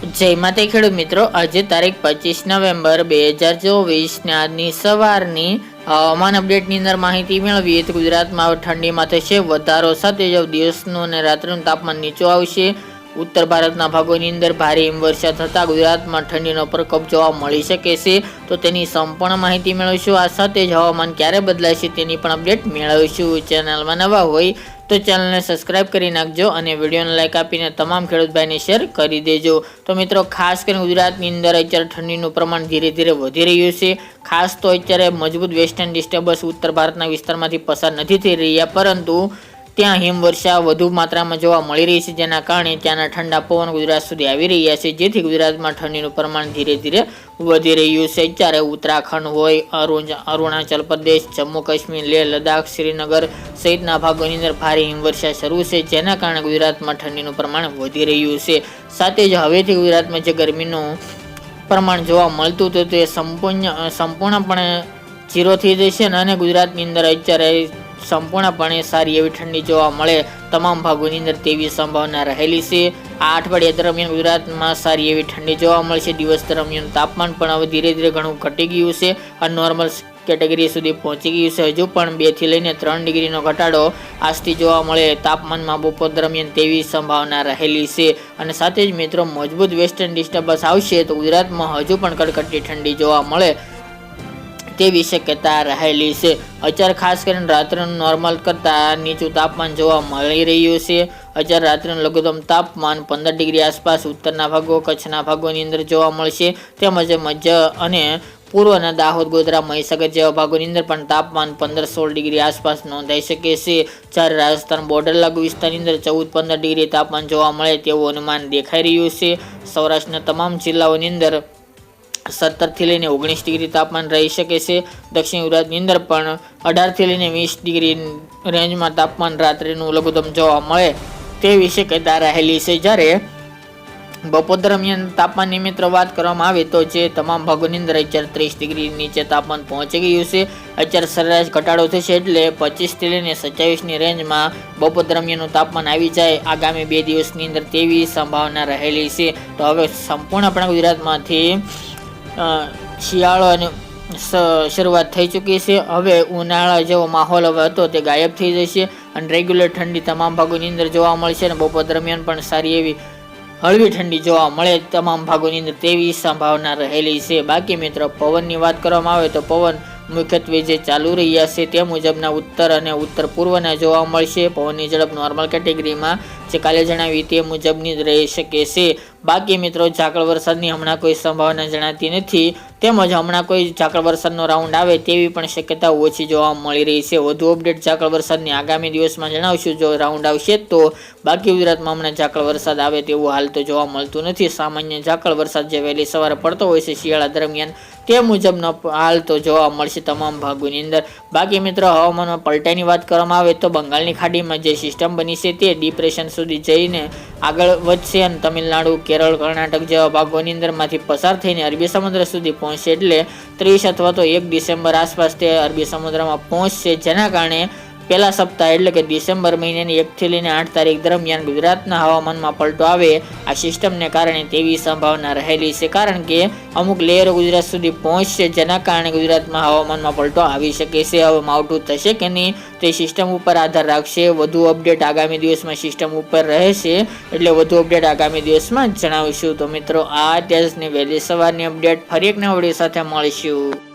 જય માતા ખેડૂત મિત્રો, આજે તારીખ 25 નવેમ્બર 2024 ને આજની સવારની હવામાન અપડેટની અંદર માહિતી મેળવીએ તો ગુજરાતમાં હવે ઠંડીમાં થશે વધારો સાથે જ દિવસનું અને રાત્રિનું તાપમાન નીચું આવશે. ઉત્તર ભારતના ભાગોની અંદર ભારે હિમવર્ષા થતાં ગુજરાતમાં ઠંડીનો પ્રકોપ જોવા મળી શકે છે, તો તેની સંપૂર્ણ માહિતી મેળવીશું. આ સાથે જ હવામાન ક્યારે બદલાશે તેની પણ અપડેટ મેળવીશું. ચેનલમાં નવા હોય તો ચેનલને સબસ્ક્રાઇબ કરી નાખજો અને વિડીયોને લાઇક આપીને તમામ ખેડૂત ભાઈને શેર કરી દેજો. તો મિત્રો, ખાસ કરીને ગુજરાતની અંદર અત્યારે ઠંડીનું પ્રમાણ ધીરે ધીરે વધી રહ્યું છે. ખાસ તો અત્યારે મજબૂત વેસ્ટર્ન ડિસ્ટર્બન્સ ઉત્તર ભારતના વિસ્તારમાંથી પસાર નથી થઈ રહ્યા, પરંતુ ત્યાં હિમવર્ષા વધુ માત્રામાં જોવા મળી રહી છે, જેના કારણે ત્યાંના ઠંડા પવન ગુજરાત સુધી આવી રહ્યા છે, જેથી ગુજરાતમાં ઠંડીનું પ્રમાણ ધીરે ધીરે વધી રહ્યું છે. અત્યારે ઉત્તરાખંડ હોય, અરુણાચલ પ્રદેશ, જમ્મુ કાશ્મીર, લેહ લદ્દાખ, શ્રીનગર સહિતના ભાગોની અંદર ભારે હિમવર્ષા શરૂ છે, જેના કારણે ગુજરાતમાં ઠંડીનું પ્રમાણ વધી રહ્યું છે. સાથે જ હવેથી ગુજરાતમાં જે ગરમીનું પ્રમાણ જોવા મળતું હતું તે સંપૂર્ણપણે ઝીરો થઈ જશે અને ગુજરાતની અંદર અત્યારે સંપૂર્ણપણે સારી એવી ઠંડી જોવા મળે તમામ ભાગોની અંદર તેવી સંભાવના રહેલી છે. આ અઠવાડિયા દરમિયાન ગુજરાતમાં સારી એવી ઠંડી જોવા મળશે. દિવસ દરમિયાન તાપમાન પણ હવે ધીરે ધીરે ઘણું ઘટી ગયું છે અને નોર્મલ કેટેગરી સુધી પહોંચી ગયું છે. હજુ પણ 2 થી લઈને 3 ડિગ્રીનો ઘટાડો આજથી જોવા મળે તાપમાનમાં બપોર દરમિયાન તેવી સંભાવના રહેલી છે. અને સાથે જ મિત્રો, મજબૂત વેસ્ટર્ન ડિસ્ટર્બન્સ આવશે તો ગુજરાતમાં હજુ પણ કડકડતી ઠંડી જોવા મળે તેવી શક્યતા રહેલી છે. અત્યારે ખાસ કરીને રાત્રિનું નોર્મલ કરતાં નીચું તાપમાન જોવા મળી રહ્યું છે. અત્યારે રાત્રિનું લઘુત્તમ તાપમાન 15 ડિગ્રી આસપાસ ઉત્તરના ભાગો, કચ્છના ભાગોની અંદર જોવા મળશે. તેમજ મધ્ય અને પૂર્વના દાહોદ, ગોધરા, મહીસાગર જેવા ભાગોની અંદર પણ તાપમાન 15-16 ડિગ્રી આસપાસ નોંધાઈ શકે છે. જ્યારે રાજસ્થાન બોર્ડર લાગુ વિસ્તારની અંદર 14-15 ડિગ્રી તાપમાન જોવા મળે તેવું અનુમાન દેખાઈ રહ્યું છે. સૌરાષ્ટ્રના તમામ જિલ્લાઓની અંદર 17 થી લઈને 19 ડિગ્રી તાપમાન રહી શકે છે. દક્ષિણ ગુજરાતની અંદર પણ 18 થી લઈને 20 ડિગ્રી રેન્જમાં તાપમાન રાત્રિનું લઘુત્તમ જોવા મળે તેવી શક્યતા રહેલી છે. જ્યારે બપોર દરમિયાન તાપમાનની મિત્રો વાત કરવામાં આવે તો જે તમામ ભાગોની અંદર અત્યારે 30 ડિગ્રી નીચે તાપમાન પહોંચી ગયું છે. અત્યારે સરેરાશ ઘટાડો થશે એટલે 25 થી લઈને 27ની રેન્જમાં બપોર દરમિયાનનું તાપમાન આવી જાય આગામી 2 દિવસની અંદર તેવી સંભાવના રહેલી છે. તો હવે સંપૂર્ણપણે ગુજરાતમાંથી શિયાળો અને શરૂઆત થઈ ચૂકી છે. હવે ઉનાળા જેવો માહોલ હવે હતો તે ગાયબ થઈ જશે અને રેગ્યુલર ઠંડી તમામ ભાગોની અંદર જોવા મળશે અને બપોર દરમિયાન પણ સારી એવી હળવી ઠંડી જોવા મળે તમામ ભાગોની અંદર તેવી સંભાવના રહેલી છે. બાકી મિત્રો, પવનની વાત કરવામાં આવે તો પવન મુખ્યત્વે જે ચાલુ રહ્યા છે તે મુજબના ઉત્તર અને ઉત્તર પૂર્વના જોવા મળશે. પવનની ઝડપ નોર્મલ કેટેગરીમાં જે કાલે જણાવી તે મુજબની જ રહી શકે છે. બાકી મિત્રો, ઝાકળ વરસાદની હમણાં કોઈ સંભાવના જણાતી નથી, તેમજ હમણાં કોઈ ઝાકળ વરસાદનો રાઉન્ડ આવે તેવી પણ શક્યતા ઓછી જોવા મળી રહી છે. વધુ અપડેટ ઝાકળ વરસાદની આગામી દિવસમાં જણાવશું જો રાઉન્ડ આવશે તો. બાકી ગુજરાતમાં હમણાં ઝાકળ વરસાદ આવે તેવું હાલ તો જોવા મળતું નથી. સામાન્ય ઝાકળ વરસાદ જે વહેલી સવારે પડતો હોય છે શિયાળા દરમિયાન તે મુજબનો હાલ તો જોવા મળશે તમામ ભાગોની અંદર. બાકી મિત્રો, હવામાનમાં પલટાની વાત કરવામાં આવે તો બંગાળની ખાડીમાં જે સિસ્ટમ બની છે તે ડિપ્રેશન સુધી જઈને આગળ વધશે અને તમિલનાડુ, કેરળ, કર્ણાટક જેવા ભાગોની અંદરમાંથી પસાર થઈને અરબી સમુદ્ર સુધી પહોંચશે. એટલે 30 અથવા તો 1 ડિસેમ્બર આસપાસ તે અરબી સમુદ્રમાં પહોંચશે, જેના કારણે પહેલા સપ્તાહ એટલે કે ડિસેમ્બર મહિનાની 1 થી લઈને 8 તારીખ દરમિયાન ગુજરાતના હવામાનમાં પલટો આવે આ સિસ્ટમને કારણે તેવી સંભાવના રહેલી છે. કારણ કે અમુક લેયરો ગુજરાત સુધી પહોંચશે, જેના કારણે ગુજરાતમાં હવામાનમાં પલટો આવી શકે છે. હવે માવઠું થશે કે નહીં તે સિસ્ટમ ઉપર આધાર રાખશે. વધુ અપડેટ આગામી દિવસમાં સિસ્ટમ ઉપર રહેશે, એટલે વધુ અપડેટ આગામી દિવસમાં જણાવીશું. તો મિત્રો, આ દિવસની વહેલી સવારની અપડેટ. ફરી એક નવા વિડીયો સાથે મળીશું.